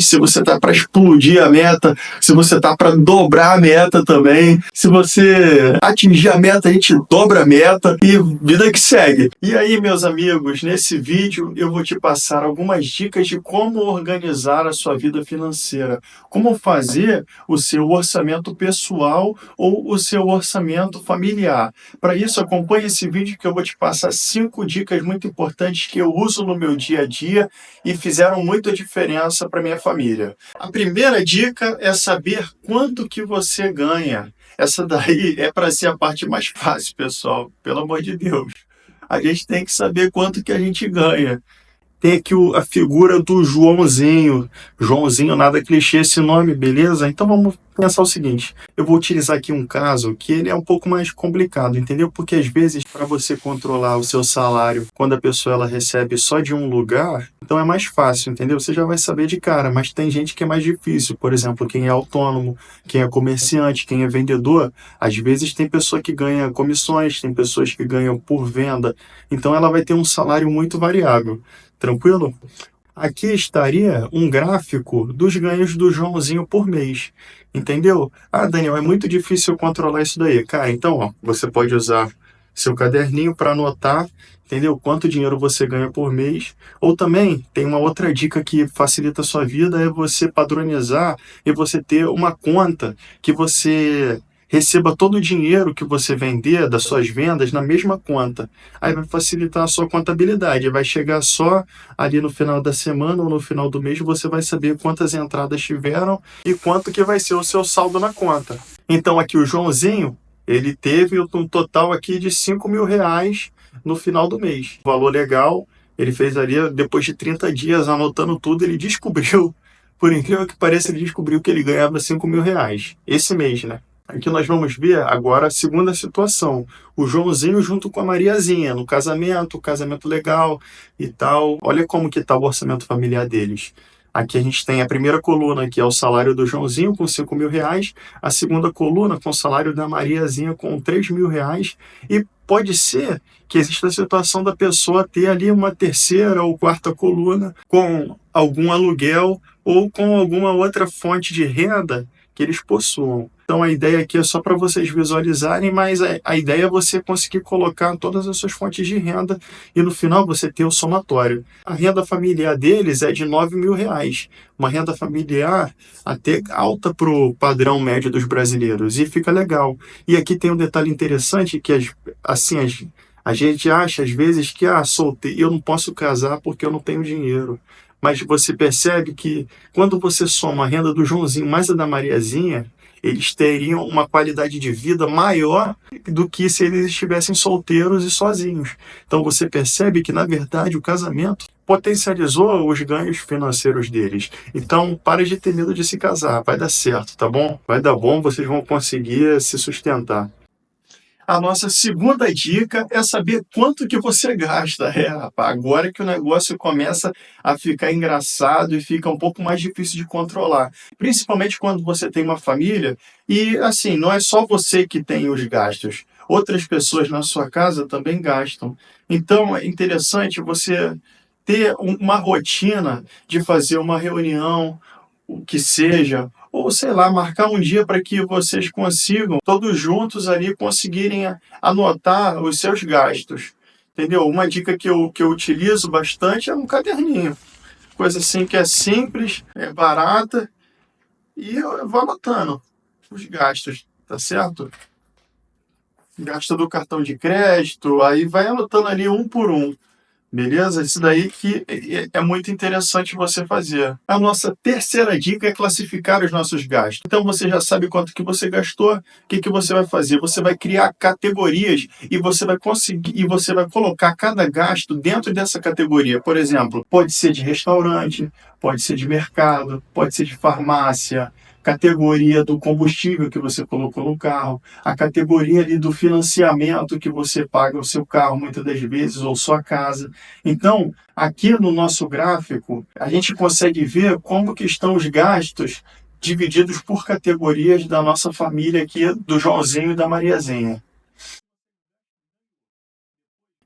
se você tá para explodir a meta, se você tá para dobrar a meta também. Se você atingir a meta, a gente dobra a meta e vida que segue. E aí, meus amigos, nesse vídeo eu vou te passar algumas dicas de como organizar a sua vida financeira, como fazer o seu orçamento pessoal ou o seu orçamento familiar. Para isso, acompanhe esse vídeo que eu vou te passar 5 dicas muito importantes que eu uso no meu dia a dia e fizeram muita diferença para minha família. A primeira dica é saber quanto que você ganha. Essa daí é para ser a parte mais fácil, pessoal. Pelo amor de Deus. A gente tem que saber quanto que a gente ganha. Tem aqui a figura do Joãozinho. Joãozinho, nada clichê esse nome, beleza? Então vamos pensar o seguinte. Eu vou utilizar aqui um caso que ele é um pouco mais complicado, entendeu? Porque às vezes, para você controlar o seu salário, quando a pessoa ela recebe só de um lugar, então é mais fácil, entendeu? Você já vai saber de cara, mas tem gente que é mais difícil. Por exemplo, quem é autônomo, quem é comerciante, quem é vendedor, às vezes tem pessoa que ganha comissões, tem pessoas que ganham por venda, então ela vai ter um salário muito variável. Tranquilo? Aqui estaria um gráfico dos ganhos do Joãozinho por mês, entendeu? Ah, Daniel, é muito difícil controlar isso daí. Cara, então, ó, você pode usar seu caderninho para anotar, entendeu? Quanto dinheiro você ganha por mês. Ou também, tem uma outra dica que facilita a sua vida, é você padronizar e você ter uma conta que você receba todo o dinheiro que você vender das suas vendas na mesma conta. Aí vai facilitar a sua contabilidade, vai chegar só ali no final da semana ou no final do mês, você vai saber quantas entradas tiveram e quanto que vai ser o seu saldo na conta. Então aqui o Joãozinho, ele teve um total aqui de R$ 5.000 no final do mês. Valor legal, ele fez ali, depois de 30 dias anotando tudo, ele descobriu, por incrível que pareça, ele descobriu que ele ganhava R$ 5.000 esse mês, né? Aqui nós vamos ver agora a segunda situação. O Joãozinho junto com a Mariazinha, no casamento legal e tal. Olha como que está o orçamento familiar deles. Aqui a gente tem a primeira coluna, que é o salário do Joãozinho, com R$ 5.000. A segunda coluna, com o salário da Mariazinha, com R$ 3.000. E pode ser que exista a situação da pessoa ter ali uma terceira ou quarta coluna com algum aluguel ou com alguma outra fonte de renda que eles possuam. Então a ideia aqui é só para vocês visualizarem, mas a ideia é você conseguir colocar todas as suas fontes de renda e no final você ter o somatório. A renda familiar deles é de R$ 9.000, uma renda familiar até alta para o padrão médio dos brasileiros, e fica legal. E aqui tem um detalhe interessante que a gente acha às vezes que solteiro, eu não posso casar porque eu não tenho dinheiro. Mas você percebe que quando você soma a renda do Joãozinho mais a da Mariazinha, eles teriam uma qualidade de vida maior do que se eles estivessem solteiros e sozinhos. Então você percebe que, na verdade, o casamento potencializou os ganhos financeiros deles. Então, pare de ter medo de se casar, vai dar certo, tá bom? Vai dar bom, vocês vão conseguir se sustentar. A nossa segunda dica é saber quanto que você gasta. Rapaz, agora que o negócio começa a ficar engraçado e fica um pouco mais difícil de controlar. Principalmente quando você tem uma família e, assim, não é só você que tem os gastos. Outras pessoas na sua casa também gastam. Então, é interessante você ter uma rotina de fazer uma reunião, o que seja, ou sei lá, marcar um dia para que vocês consigam, todos juntos ali, conseguirem anotar os seus gastos. Entendeu? Uma dica que eu utilizo bastante é um caderninho. Coisa assim que é simples, é barata, e eu vou anotando os gastos, tá certo? Gasto do cartão de crédito, aí vai anotando ali um por um. Beleza? Isso daí que é muito interessante você fazer. A nossa terceira dica é classificar os nossos gastos. Então você já sabe quanto que você gastou, o que que você vai fazer? Você vai criar categorias e você vai conseguir e você vai colocar cada gasto dentro dessa categoria. Por exemplo, pode ser de restaurante, pode ser de mercado, pode ser de farmácia, categoria do combustível que você colocou no carro, a categoria ali do financiamento que você paga o seu carro muitas das vezes ou sua casa. Então, aqui no nosso gráfico, a gente consegue ver como que estão os gastos divididos por categorias da nossa família aqui, do Joãozinho e da Mariazinha.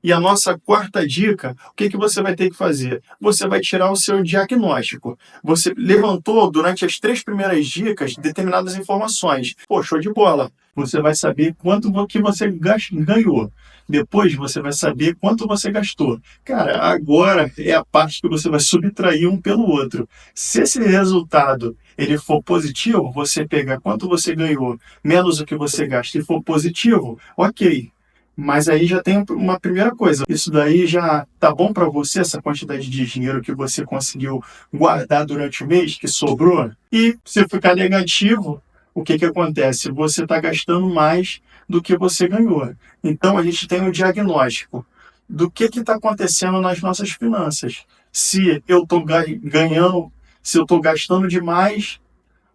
E a nossa quarta dica, o que você vai ter que fazer? Você vai tirar o seu diagnóstico. Você levantou durante as 3 primeiras dicas determinadas informações. Pô, show de bola. Você vai saber quanto que você ganhou. Depois você vai saber quanto você gastou. Cara, agora é a parte que você vai subtrair um pelo outro. Se esse resultado ele for positivo, você pega quanto você ganhou menos o que você gasta e for positivo, ok. Mas aí já tem uma primeira coisa. Isso daí já tá bom para você, essa quantidade de dinheiro que você conseguiu guardar durante o mês, que sobrou. E se ficar negativo, o que acontece? Você está gastando mais do que você ganhou. Então a gente tem um diagnóstico do que está acontecendo nas nossas finanças. Se eu estou ganhando, se eu estou gastando demais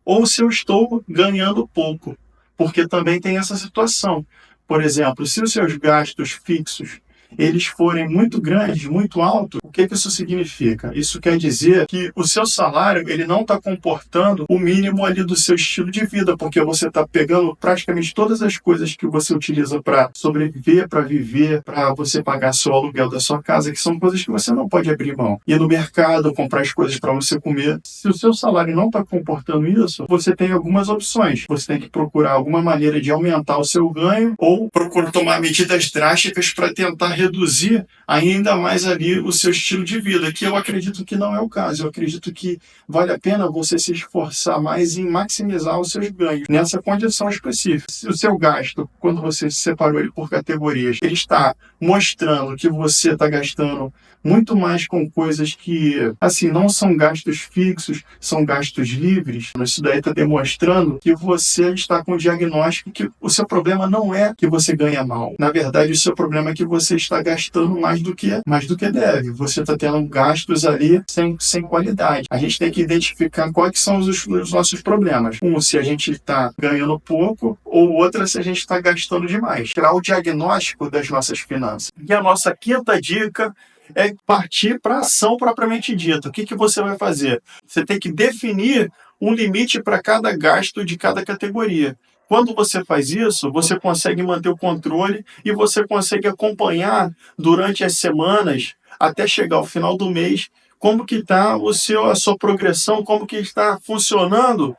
ou se eu estou ganhando pouco, porque também tem essa situação. Por exemplo, se os seus gastos fixos eles forem muito grandes, muito altos, o que isso significa? Isso quer dizer que o seu salário ele não está comportando o mínimo ali do seu estilo de vida, porque você está pegando praticamente todas as coisas que você utiliza para sobreviver, para viver, para você pagar seu aluguel da sua casa, que são coisas que você não pode abrir mão. Ir no mercado, comprar as coisas para você comer. Se o seu salário não está comportando isso, você tem algumas opções. Você tem que procurar alguma maneira de aumentar o seu ganho ou procurar tomar medidas drásticas para tentar reduzir ainda mais ali o seu estilo de vida, que eu acredito que não é o caso. Eu acredito que vale a pena você se esforçar mais em maximizar os seus ganhos nessa condição específica. Se o seu gasto, quando você separou ele por categorias, ele está mostrando que você está gastando muito mais com coisas que, assim, não são gastos fixos, são gastos livres. Isso daí está demonstrando que você está com o diagnóstico que o seu problema não é que você ganha mal. Na verdade, o seu problema é que você está gastando mais do que deve. Você está tendo gastos ali sem qualidade. A gente tem que identificar quais são os nossos problemas. Um, se a gente está ganhando pouco, ou outra, se a gente está gastando demais. Tirar o diagnóstico das nossas finanças. E a nossa quinta dica é partir para a ação propriamente dita. O que você vai fazer? Você tem que definir um limite para cada gasto de cada categoria. Quando você faz isso, você consegue manter o controle e você consegue acompanhar durante as semanas, até chegar ao final do mês, como que está a sua progressão, como que está funcionando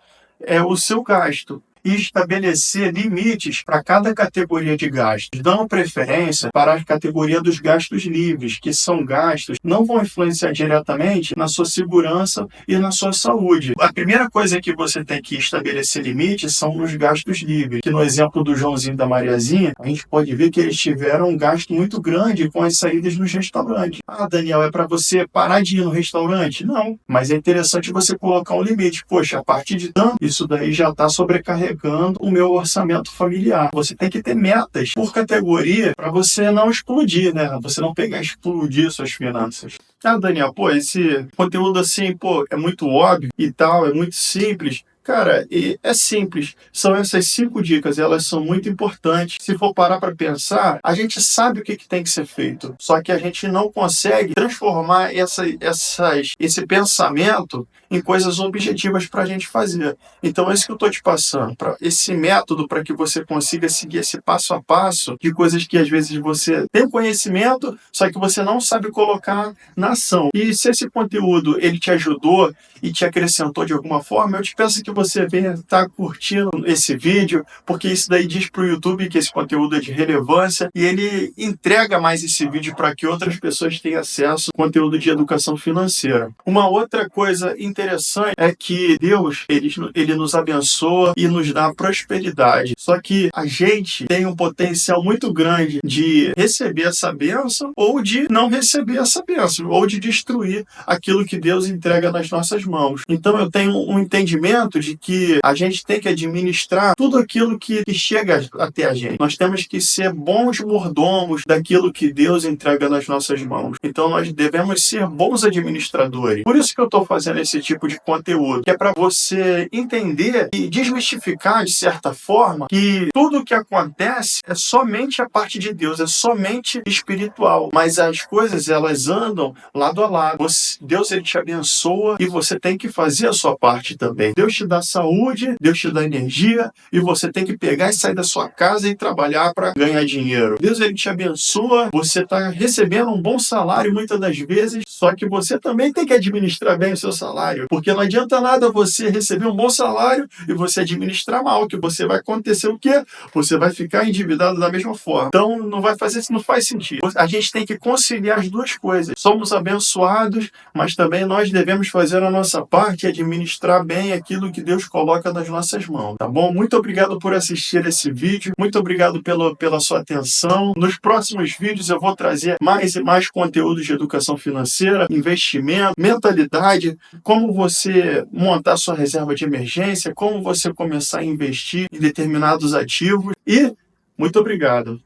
o seu gasto. E estabelecer limites para cada categoria de gastos, dando preferência para a categoria dos gastos livres, que são gastos que não vão influenciar diretamente na sua segurança e na sua saúde. A primeira coisa que você tem que estabelecer limites são nos gastos livres, que no exemplo do Joãozinho e da Mariazinha, a gente pode ver que eles tiveram um gasto muito grande com as saídas nos restaurantes. Ah, Daniel, é para você parar de ir no restaurante? Não, mas é interessante você colocar um limite. Poxa, a partir de tanto, isso daí já está sobrecarregando o meu orçamento familiar. Você tem que ter metas por categoria para você não explodir, né? Você não pegar e explodir suas finanças. Ah, Daniel, esse conteúdo assim, é muito óbvio e tal, é muito simples. Cara, é simples. São essas 5 dicas, elas são muito importantes. Se for parar para pensar, a gente sabe o que tem que ser feito. Só que a gente não consegue transformar esse pensamento em coisas objetivas para a gente fazer. Então é isso que eu estou te passando. Esse método para que você consiga seguir esse passo a passo de coisas que às vezes você tem conhecimento, só que você não sabe colocar na ação. E se esse conteúdo ele te ajudou e te acrescentou de alguma forma, eu te peço que você venha estar curtindo esse vídeo, porque isso daí diz para o YouTube que esse conteúdo é de relevância e ele entrega mais esse vídeo para que outras pessoas tenham acesso ao conteúdo de educação financeira. Uma outra coisa interessante é que Deus, ele nos abençoa e nos dá prosperidade. Só que a gente tem um potencial muito grande de receber essa bênção ou de não receber essa bênção, ou de destruir aquilo que Deus entrega nas nossas mãos. Então eu tenho um entendimento de que a gente tem que administrar tudo aquilo que chega até a gente. Nós temos que ser bons mordomos daquilo que Deus entrega nas nossas mãos. Então nós devemos ser bons administradores. Por isso que eu estou fazendo esse tipo de conteúdo, que é para você entender e desmistificar, de certa forma, que tudo o que acontece é somente a parte de Deus, é somente espiritual. Mas as coisas, elas andam lado a lado. Deus, ele te abençoa e você tem que fazer a sua parte também. Deus te dá dá saúde, Deus te dá energia e você tem que pegar e sair da sua casa e trabalhar para ganhar dinheiro. Deus, ele te abençoa, você está recebendo um bom salário muitas das vezes, só que você também tem que administrar bem o seu salário, porque não adianta nada você receber um bom salário e você administrar mal, que você vai acontecer o quê? Você vai ficar endividado da mesma forma. Então não vai fazer, não faz sentido. A gente tem que conciliar as duas coisas. Somos abençoados, mas também nós devemos fazer a nossa parte e administrar bem aquilo que Deus coloca nas nossas mãos, tá bom? Muito obrigado por assistir esse vídeo, muito obrigado pela sua atenção. Nos próximos vídeos eu vou trazer mais e mais conteúdos de educação financeira, investimento, mentalidade, como você montar sua reserva de emergência, como você começar a investir em determinados ativos e muito obrigado.